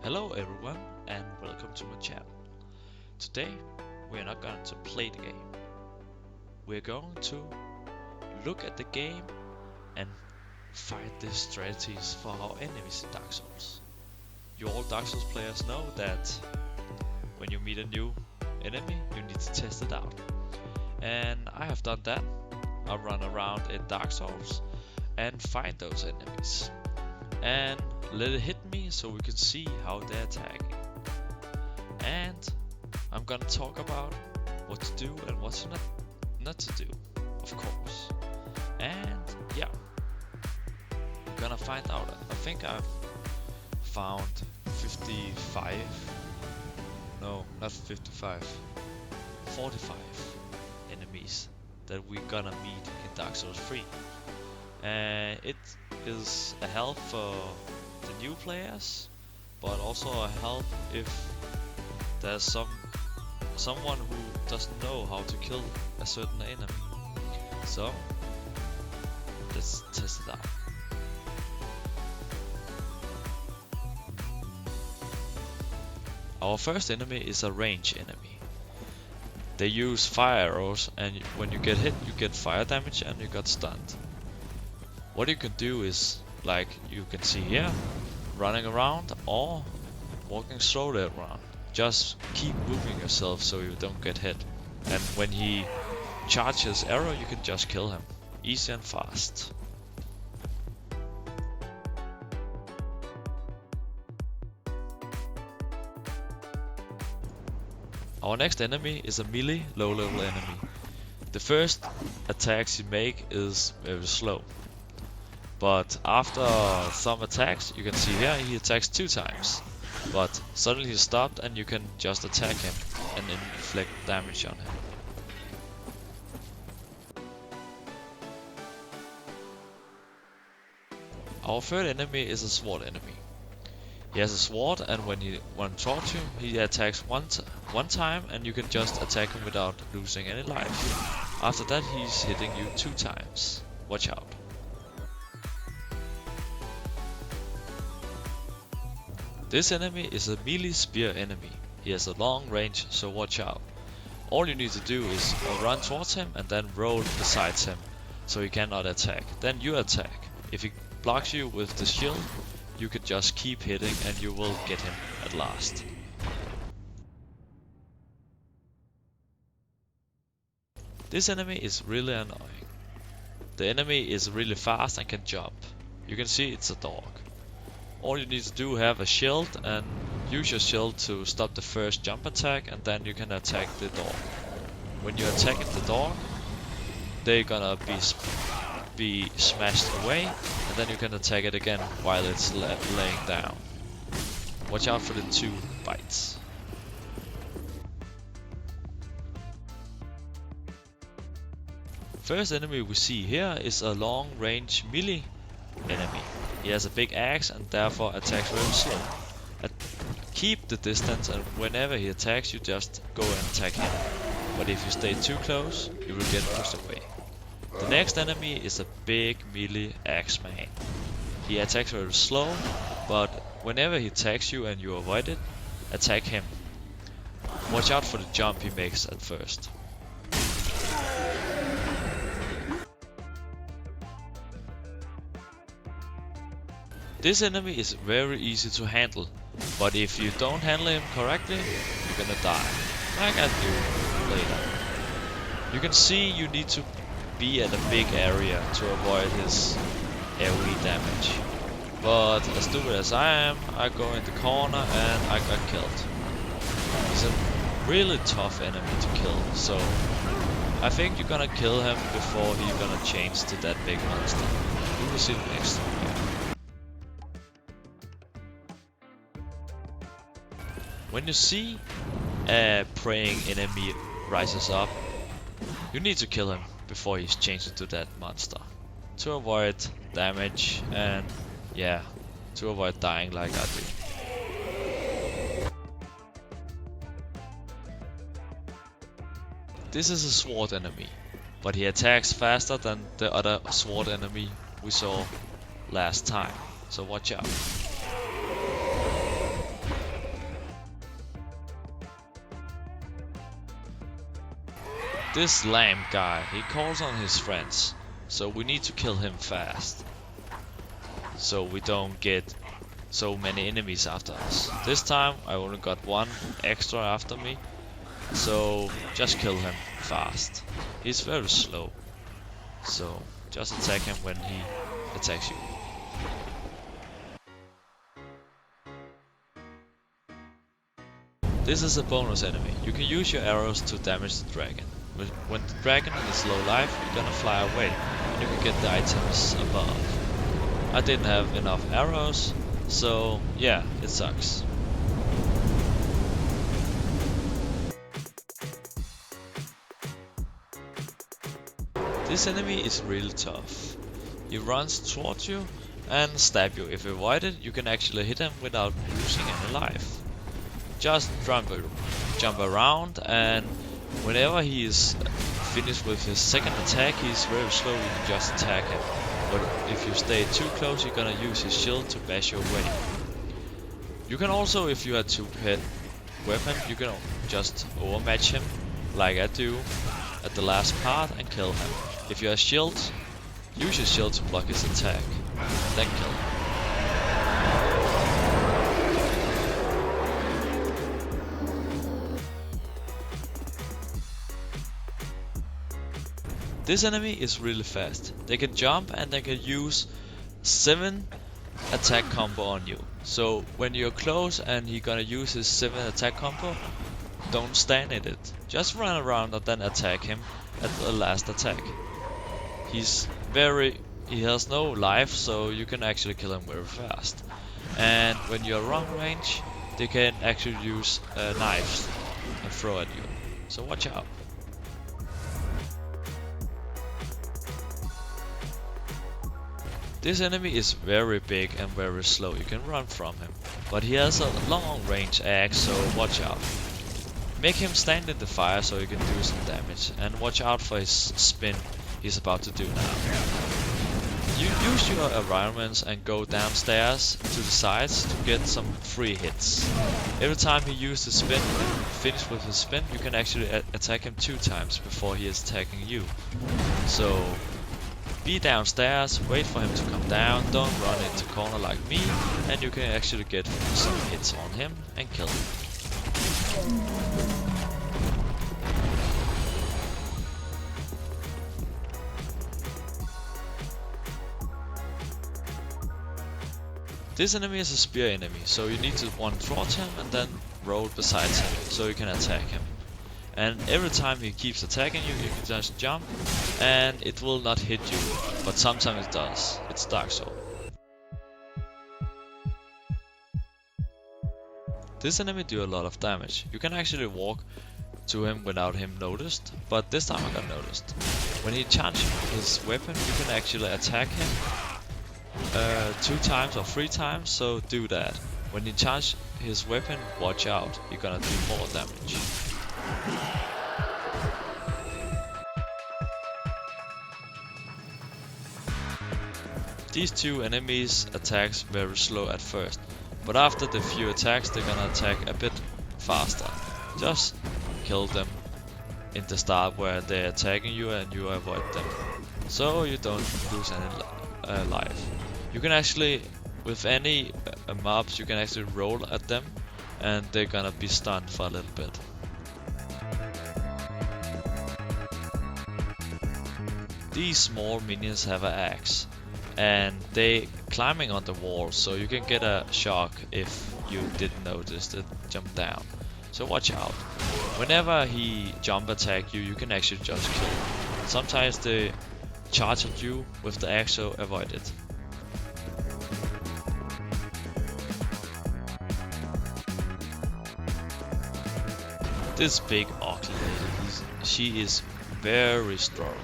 Hello everyone and welcome to my channel. Today we are not going to play the game. We're going to look at the game and find the strategies for our enemies in Dark Souls. You all Dark Souls players know that when you meet a new enemy you need to test it out. And I have done that. I run around in Dark Souls and find those enemies. And let it hit me so we can see how they're attacking. And I'm gonna talk about what to do and what not to do, of course. And yeah, I'm gonna find out. I think I've found 55, no, not 55, 45 enemies that we're gonna meet in Dark Souls 3. And it is a help for the new players, but also a help if there's someone who doesn't know how to kill a certain enemy. So let's test it out. Our first enemy is a range enemy. They use fire arrows, and when you get hit you get fire damage and you got stunned. What you can do is, like you can see here, running around or walking slowly around. Just keep moving yourself so you don't get hit. And when he charges arrow, you can just kill him. Easy and fast. Our next enemy is a melee low level enemy. The first attacks you make is very slow. But after some attacks, you can see here, he attacks 2 times. But suddenly he stopped and you can just attack him and inflict damage on him. Our third enemy is a sword enemy. He has a sword, and when you want to talk to him, he attacks one time and you can just attack him without losing any life. After that he's hitting you 2 times. Watch out. This enemy is a melee spear enemy. He has a long range, so watch out. All you need to do is run towards him and then roll beside him, so he cannot attack. Then you attack. If he blocks you with the shield, you can just keep hitting and you will get him at last. This enemy is really annoying. The enemy is really fast and can jump. You can see it's a dog. All you need to do is have a shield and use your shield to stop the first jump attack, and then you can attack the dog. When you're attacking the dog, they're gonna be smashed away, and then you can attack it again while it's laying down. Watch out for the 2 bites. First enemy we see here is a long range melee enemy. He has a big axe and therefore attacks very slow. Keep the distance, and whenever he attacks you just go and attack him. But if you stay too close, you will get pushed away. The next enemy is a big melee axe man. He attacks very slow, but whenever he attacks you and you avoid it, attack him. Watch out for the jump he makes at first. This enemy is very easy to handle, but if you don't handle him correctly, you're gonna die, like I do later. You can see you need to be at a big area to avoid his AoE damage. But as stupid as I am, I go in the corner and I got killed. He's a really tough enemy to kill, so I think you're gonna kill him before he's gonna change to that big monster. We will see next time. When you see a praying enemy rises up, you need to kill him before he's changed into that monster, to avoid damage and yeah, to avoid dying like I do. This is a sword enemy, but he attacks faster than the other sword enemy we saw last time, so watch out. This lamb guy, he calls on his friends, so we need to kill him fast, so we don't get so many enemies after us. This time I only got one extra after me, so just kill him fast. He's very slow, so just attack him when he attacks you. This is a bonus enemy. You can use your arrows to damage the dragon. When the dragon is low life, you're gonna fly away and you can get the items above. I didn't have enough arrows, so yeah, it sucks. This enemy is really tough. He runs towards you and stab you. If you avoid it, you can actually hit him without losing any life. Just jump around, and whenever he is finished with his second attack, he's very slow, you can just attack him. But if you stay too close, you're gonna use his shield to bash your way. You can also, if you have two-hit weapon, you can just overmatch him, like I do at the last part, and kill him. If you have shield, use your shield to block his attack, then kill him. This enemy is really fast. They can jump and they can use 7 attack combo on you. So when you're close and he's gonna use his 7 attack combo, don't stand in it. Just run around and then attack him at the last attack. He has no life, so you can actually kill him very fast. And when you're long range, they can actually use knives and throw at you. So watch out. This enemy is very big and very slow, you can run from him, but he has a long range axe, so watch out. Make him stand in the fire so you can do some damage, and watch out for his spin he's about to do now. You use your environments and go downstairs to the sides to get some free hits. Every time he uses the spin and finish with his spin, you can actually attack him 2 times before he is attacking you. So be downstairs, wait for him to come down, don't run into corner like me, and you can actually get some hits on him and kill him. This enemy is a spear enemy, so you need to one towards him and then roll beside him, so you can attack him. And every time he keeps attacking you, you can just jump, and it will not hit you, but sometimes it does. It's Dark Soul. This enemy do a lot of damage. You can actually walk to him without him noticed, but this time I got noticed. When he charges his weapon, you can actually attack him 2 times or 3 times, so do that. When he charges his weapon, watch out, you're gonna do more damage. These 2 enemies attacks very slow at first, but after the few attacks they're gonna attack a bit faster. Just kill them in the start where they're attacking you and you avoid them, so you don't lose any life. You can actually, with any mobs, you can actually roll at them and they're gonna be stunned for a little bit. These small minions have an axe, and they climbing on the wall, so you can get a shock if you didn't notice it jump down. So watch out. Whenever he jump attack you, you can actually just kill him. Sometimes they charge at you with the axe, so avoid it. This big ugly lady, she is very strong.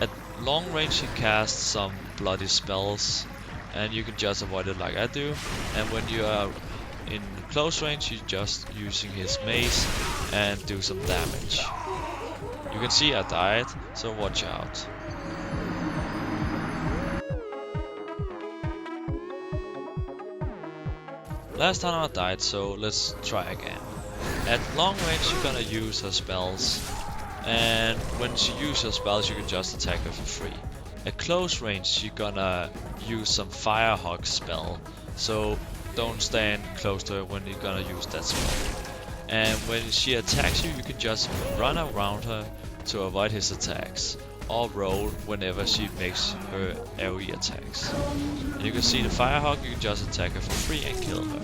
At long range she casts some bloody spells, and you can just avoid it like I do. And when you are in close range, you're just using his mace and do some damage. You can see I died, so watch out. Last time I died, so let's try again. At long range you're gonna use her spells and when she uses her spells you can just attack her for free. At close range she's gonna use some Firehawk spell, so don't stand close to her when you're gonna use that spell. And when she attacks you, you can just run around her to avoid his attacks, or roll whenever she makes her AoE attacks. And you can see the Firehawk, you can just attack her for free and kill her.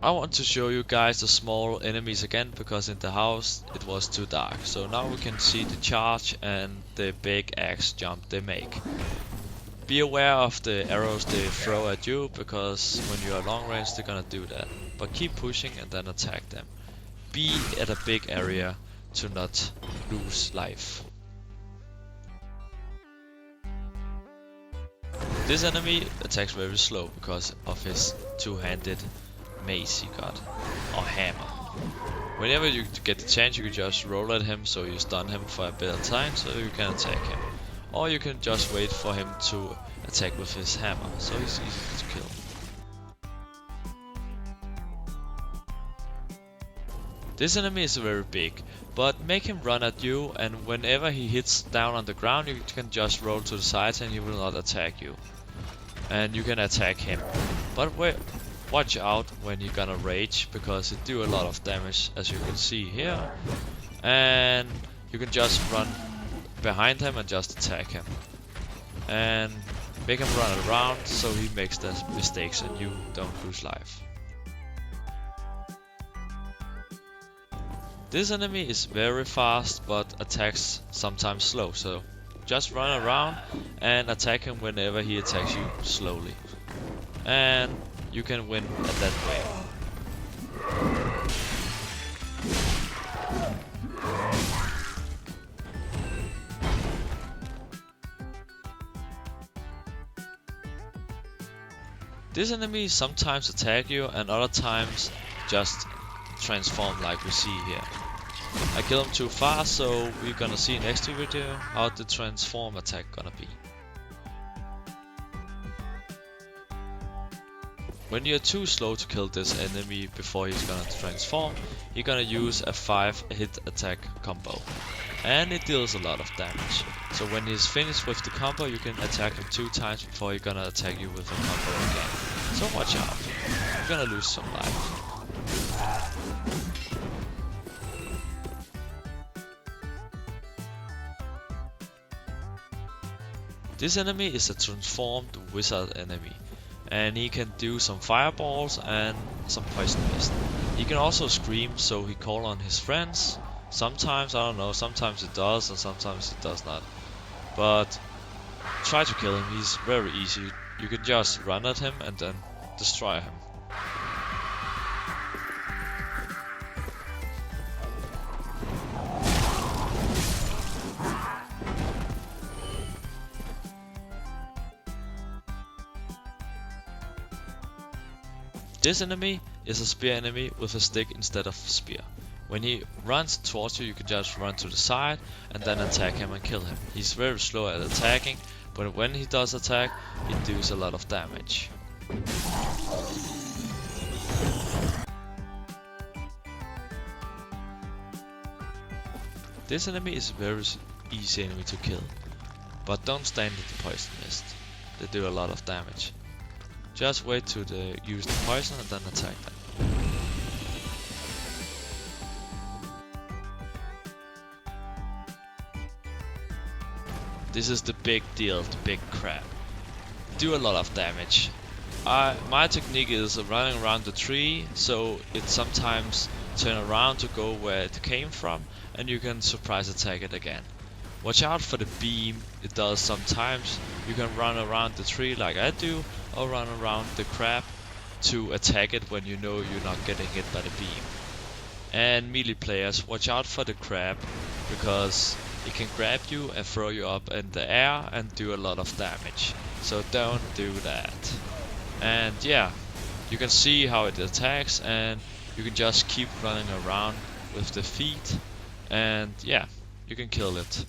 I want to show you guys the small enemies again, because in the house it was too dark. So now we can see the charge and the big axe jump they make. Be aware of the arrows they throw at you, because when you are long range they're gonna do that. But keep pushing and then attack them. Be at a big area to not lose life. This enemy attacks very slow because of his two-handed mace he got, or hammer. Whenever you get the chance you can just roll at him so you stun him for a bit of time so you can attack him. Or you can just wait for him to attack with his hammer, so he's easy to kill. This enemy is very big, but make him run at you, and whenever he hits down on the ground you can just roll to the sides and he will not attack you. And you can attack him. But watch out when you're gonna rage, because it do a lot of damage as you can see here. And you can just run behind him and just attack him. And make him run around so he makes the mistakes and you don't lose life. This enemy is very fast but attacks sometimes slow, so just run around and attack him whenever he attacks you slowly. And you can win at that way. This enemy sometimes attack you and other times just transform like we see here. I kill him too fast, so we're gonna see next video how the transform attack gonna be. When you're too slow to kill this enemy before he's gonna transform, you're gonna use a 5-hit attack combo. And it deals a lot of damage. So when he's finished with the combo, you can attack him 2 times before he's gonna attack you with a combo again. So watch out, you're gonna lose some life. This enemy is a transformed wizard enemy, and he can do some fireballs and some poison mist. He can also scream, so he calls on his friends. Sometimes, I don't know, sometimes it does and sometimes it does not. But try to kill him, he's very easy. You can just run at him and then destroy him. This enemy is a spear enemy with a stick instead of spear. When he runs towards you, you can just run to the side and then attack him and kill him. He's very slow at attacking, but when he does attack, he does a lot of damage. This enemy is a very easy enemy to kill, but don't stand in the poison mist. They do a lot of damage. Just wait to use the poison and then attack them. This is the big deal, the big crab. Do a lot of damage. My technique is running around the tree, so it sometimes turn around to go where it came from, and you can surprise attack it again. Watch out for the beam, it does sometimes. You can run around the tree like I do, or run around the crab to attack it when you know you're not getting hit by the beam. And melee players, watch out for the crab, because it can grab you and throw you up in the air and do a lot of damage. So don't do that. And yeah, you can see how it attacks, and you can just keep running around with the feet, and yeah, you can kill it.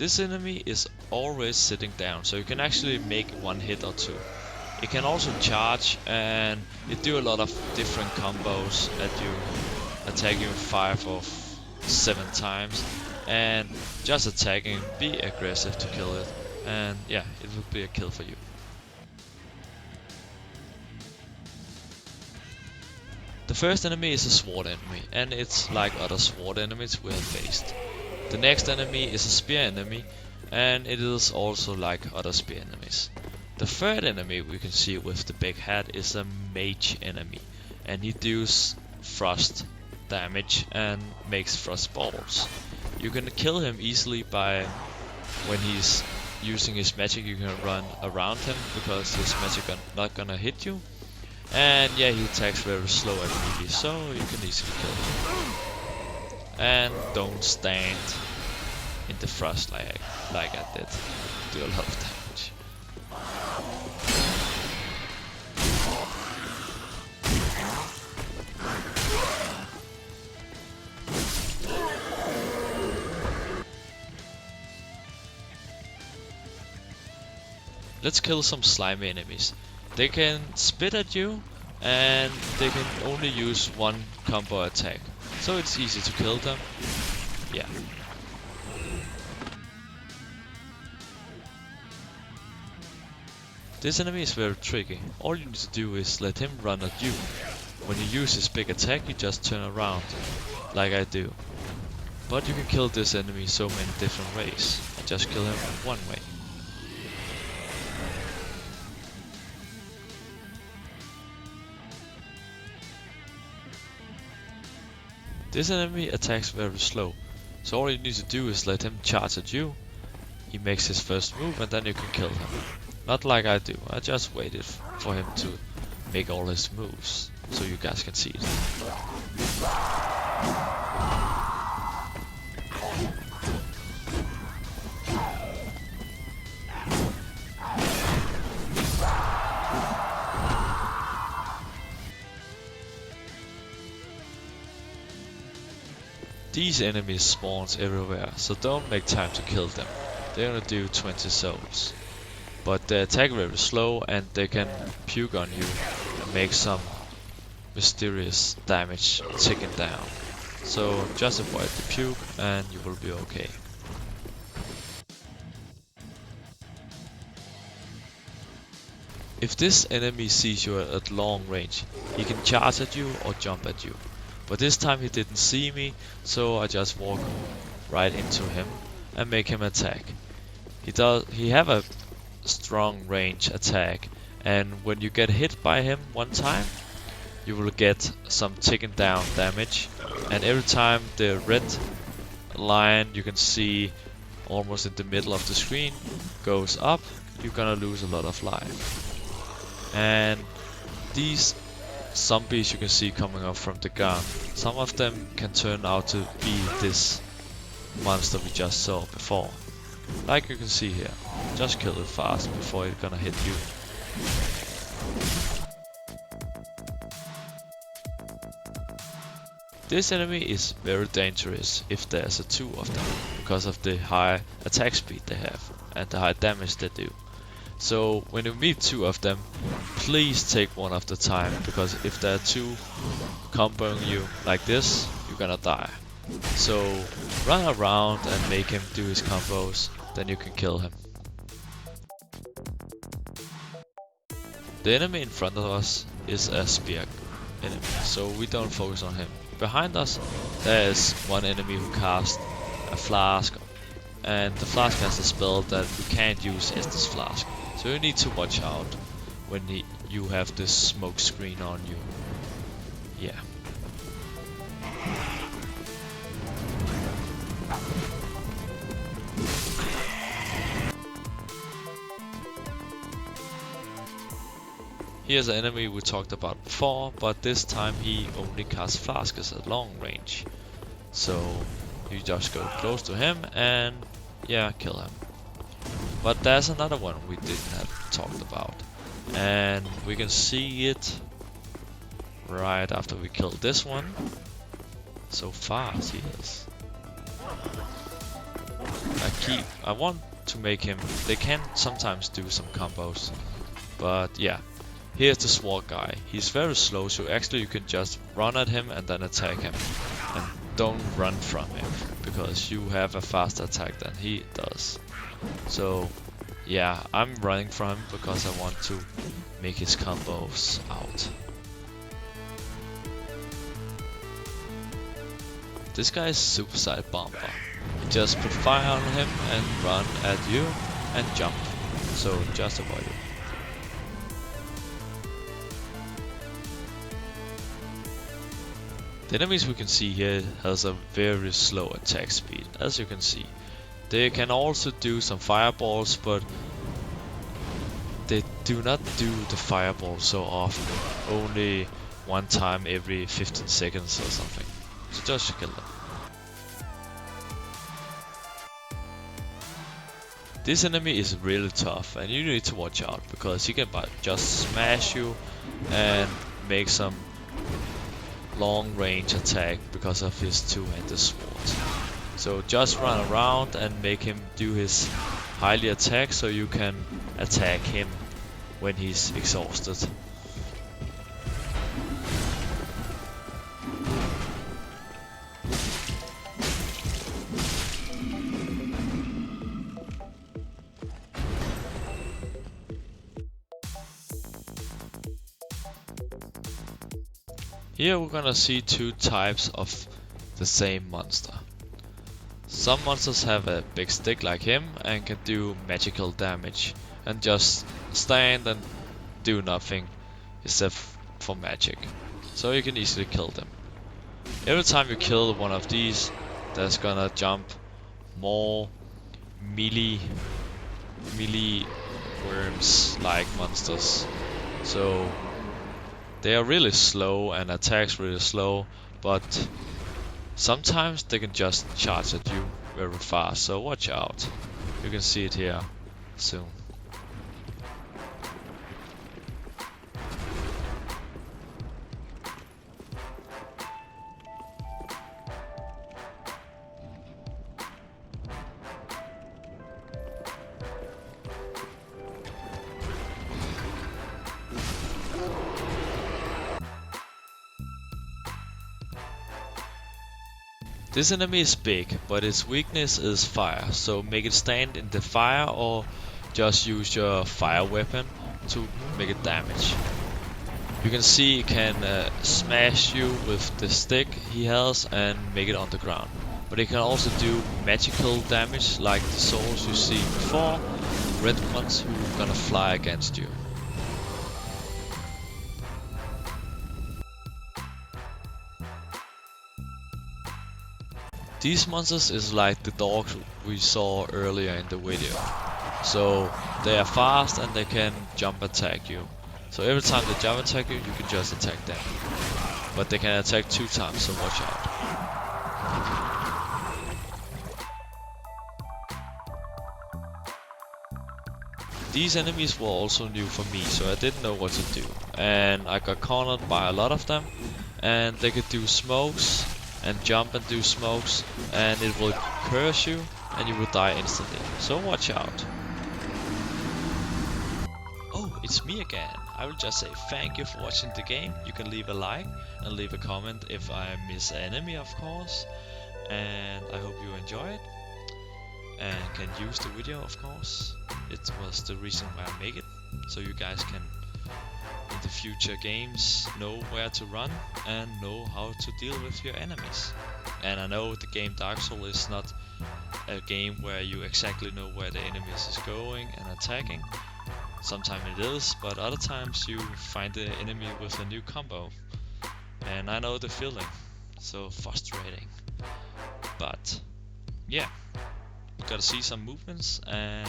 This enemy is always sitting down, so you can actually make one hit or two. It can also charge, and it do a lot of different combos at you, attack you 5 or 7 times, and just attacking, be aggressive to kill it, and yeah, it will be a kill for you. The first enemy is a sword enemy, and it's like other sword enemies we have faced. The next enemy is a spear enemy, and it is also like other spear enemies. The third enemy we can see with the big hat is a mage enemy, and he deals frost damage and makes frost balls. You can kill him easily by when he's using his magic. You can run around him because his magic are not gonna hit you. And yeah, he attacks very slow at melee, so you can easily kill him. And don't stand in the frost like I did. Do a lot of damage. Let's kill some slimy enemies. They can spit at you, and they can only use one combo attack, so it's easy to kill them. Yeah. This enemy is very tricky. All you need to do is let him run at you. When you use his big attack, you just turn around, like I do. But you can kill this enemy so many different ways. I just kill him one way. This enemy attacks very slow, so all you need to do is let him charge at you. He makes his first move and then you can kill him. Not like I do, I just waited for him to make all his moves, so you guys can see it. These enemies spawns everywhere, so don't make time to kill them. They're gonna do 20 souls. But they attack very slow and they can puke on you and make some mysterious damage ticking down. So just avoid the puke and you will be okay. If this enemy sees you at long range, he can charge at you or jump at you. But this time he didn't see me, so I just walk right into him and make him attack. He have a strong range attack, and when you get hit by him one time, you will get some ticking down damage, and every time the red line you can see almost in the middle of the screen goes up, you're gonna lose a lot of life. And these zombies you can see coming up from the gun, some of them can turn out to be this monster we just saw before. Like you can see here, just kill it fast before it's gonna hit you. This enemy is very dangerous if there's two of them, because of the high attack speed they have and the high damage they do. So when you meet two of them, please take one at a time, because if there are two comboing you like this, you're gonna die. So run around and make him do his combos, then you can kill him. The enemy in front of us is a spear enemy, so we don't focus on him. Behind us there is one enemy who casts a flask, and the flask has a spell that you can't use as this flask. So you need to watch out when you have this smoke screen on you. Yeah. Here's an enemy we talked about before, but this time he only casts flasks at long range. So you just go close to him and yeah, kill him. But there's another one we didn't have talked about, and we can see it right after we kill this one. So fast he is. I want to make him. They can sometimes do some combos, but yeah. Here's the sword guy. He's very slow, so actually you can just run at him and then attack him. And don't run from him, because you have a faster attack than he does. So yeah, I'm running from him because I want to make his combos out. This guy is Suicide Bomber. You just put fire on him and run at you and jump. So just avoid it. The enemies we can see here has a very slow attack speed, as you can see. They can also do some fireballs, but they do not do the fireball so often, only one time every 15 seconds or something. So just kill them. This enemy is really tough and you need to watch out, because he can just smash you and make some long range attack because of his two-handed sword. So just run around and make him do his highly attack so you can attack him when he's exhausted. Here we're gonna see two types of the same monster. Some monsters have a big stick like him and can do magical damage and just stand and do nothing except for magic. So you can easily kill them. Every time you kill one of these, there's gonna jump more melee worms like monsters. So they are really slow and attacks really slow, but sometimes they can just charge at you very fast, so watch out. You can see it here soon. This enemy is big, but its weakness is fire, so make it stand in the fire or just use your fire weapon to make it damage. You can see it can smash you with the stick he has and make it on the ground. But it can also do magical damage like the souls you see before, red ones who are gonna fly against you. These monsters is like the dogs we saw earlier in the video. So they are fast and they can jump attack you. So every time they jump attack you, you can just attack them. But they can attack 2 times, so watch out. These enemies were also new for me, so I didn't know what to do. And I got cornered by a lot of them. And they could do smokes and jump and do smokes, and it will curse you and you will die instantly, so watch out. Oh, it's me again. I will just say thank you for watching the game. You can leave a like and leave a comment if I miss an enemy, of course, and I hope you enjoy it and can use the video, of course. It was the reason why I make it, so you guys can in the future games know where to run and know how to deal with your enemies. And I know the game Dark Souls is not a game where you exactly know where the enemies is going and attacking. Sometimes it is, but other times you find the enemy with a new combo. And I know the feeling, so frustrating. But yeah, you gotta see some movements, and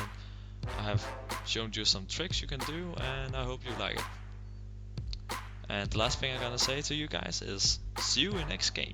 I have shown you some tricks you can do, and I hope you like it. And the last thing I'm gonna say to you guys is see you in next game.